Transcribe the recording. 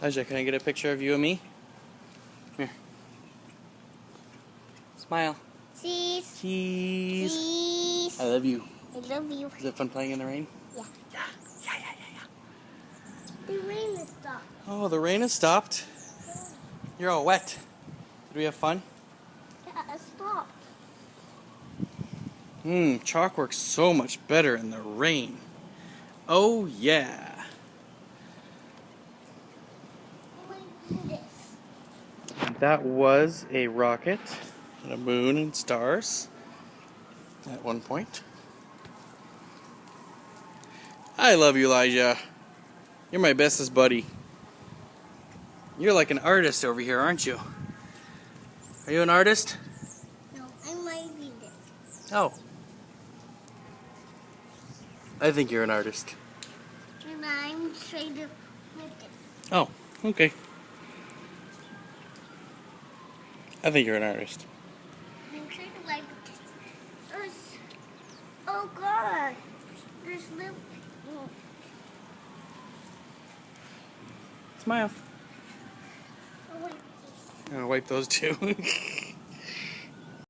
Elijah, can I get a picture of you and me? Come here. Smile. Cheese. Cheese. Cheese. I love you. I love you. Is it fun playing in the rain? Yeah. Yeah. The rain has stopped. Oh, the rain has stopped. You're all wet. Did we have fun? Yeah, it stopped. Chalk works so much better in the rain. Oh, yeah. Do this. And that was a rocket and a moon and stars at one point. I love you, Elijah. You're my bestest buddy. You're like an artist over here, aren't you? Are you an artist? No, I might be this. Oh. I think you're an artist. And I'm trying to flip it. Oh, okay. I think you're an artist. I'm trying to like this. Oh God. There's little. Smile. Oh, wait. I'm gonna wipe those too.